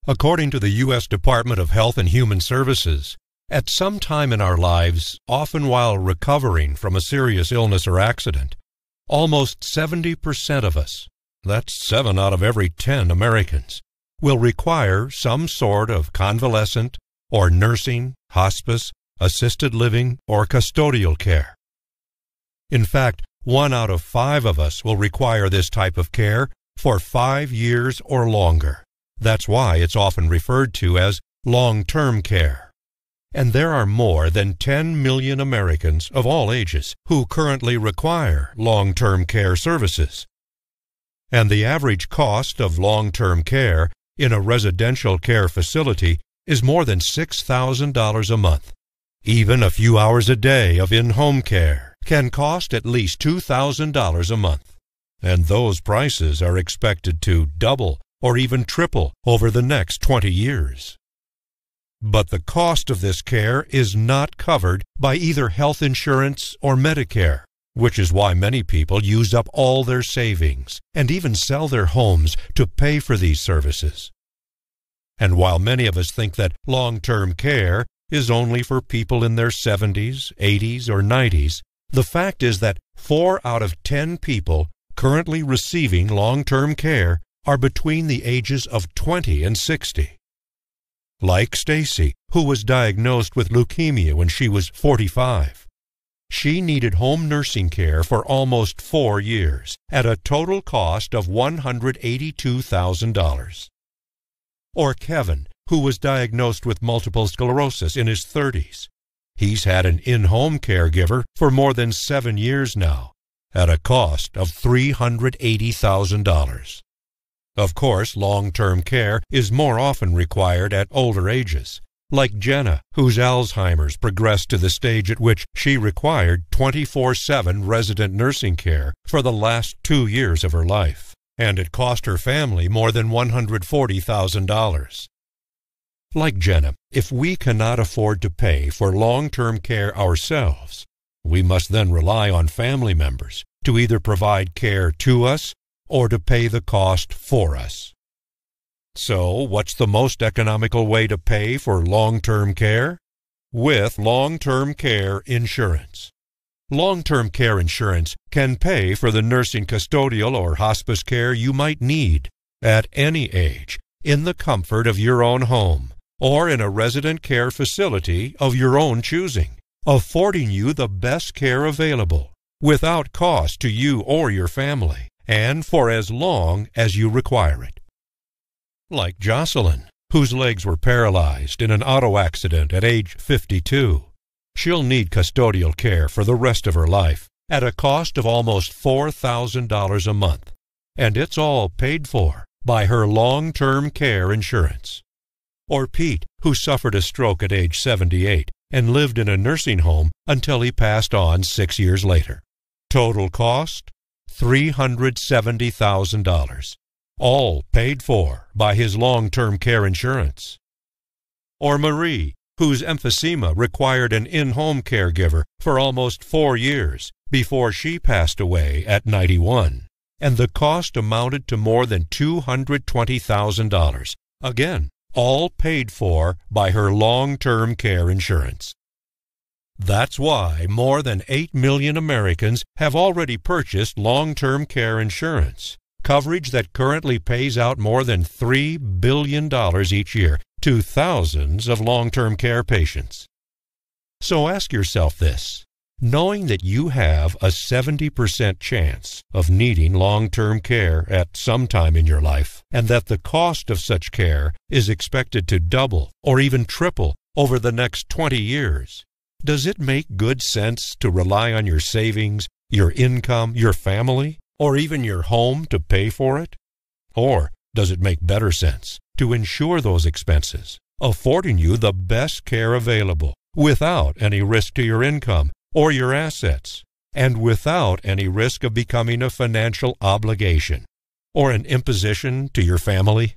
According to the U.S. Department of Health and Human Services, at some time in our lives, often while recovering from a serious illness or accident, almost 70% of us, that's 7 out of every 10 Americans, will require some sort of convalescent or nursing, hospice, assisted living, or custodial care. In fact, 1 out of 5 of us will require this type of care for 5 years or longer. That's why it's often referred to as long-term care. And there are more than 10 million Americans of all ages who currently require long-term care services. And the average cost of long-term care in a residential care facility is more than $6,000 a month. Even a few hours a day of in-home care can cost at least $2,000 a month. And those prices are expected to double or even triple over the next 20 years. But the cost of this care is not covered by either health insurance or Medicare, which is why many people use up all their savings and even sell their homes to pay for these services. And while many of us think that long-term care is only for people in their 70s, 80s, or 90s, the fact is that 4 out of 10 people currently receiving long-term care are between the ages of 20 and 60. Like Stacy, who was diagnosed with leukemia when she was 45. She needed home nursing care for almost 4 years at a total cost of $182,000. Or Kevin, who was diagnosed with multiple sclerosis in his 30s. He's had an in-home caregiver for more than 7 years now, at a cost of $380,000. Of course, long-term care is more often required at older ages, like Jenna, whose Alzheimer's progressed to the stage at which she required 24/7 resident nursing care for the last 2 years of her life, and it cost her family more than $140,000. Like Jenna, if we cannot afford to pay for long-term care ourselves, we must then rely on family members to either provide care to us or to pay the cost for us. So, what's the most economical way to pay for long-term care? With long-term care insurance. Long-term care insurance can pay for the nursing, custodial, or hospice care you might need at any age in the comfort of your own home or in a resident care facility of your own choosing, affording you the best care available without cost to you or your family, and for as long as you require it. Like Jocelyn, whose legs were paralyzed in an auto accident at age 52. She'll need custodial care for the rest of her life at a cost of almost $4,000 a month, and it's all paid for by her long-term care insurance. Or Pete, who suffered a stroke at age 78 and lived in a nursing home until he passed on 6 years later. Total cost? $370,000, all paid for by his long-term care insurance. Or Marie, whose emphysema required an in-home caregiver for almost 4 years before she passed away at 91, and the cost amounted to more than $220,000, again, all paid for by her long-term care insurance. That's why more than 8 million Americans have already purchased long-term care insurance, coverage that currently pays out more than $3 billion each year to thousands of long-term care patients. So ask yourself this: knowing that you have a 70% chance of needing long-term care at some time in your life, and that the cost of such care is expected to double or even triple over the next 20 years, does it make good sense to rely on your savings, your income, your family, or even your home to pay for it? Or does it make better sense to insure those expenses, affording you the best care available without any risk to your income or your assets, and without any risk of becoming a financial obligation or an imposition to your family?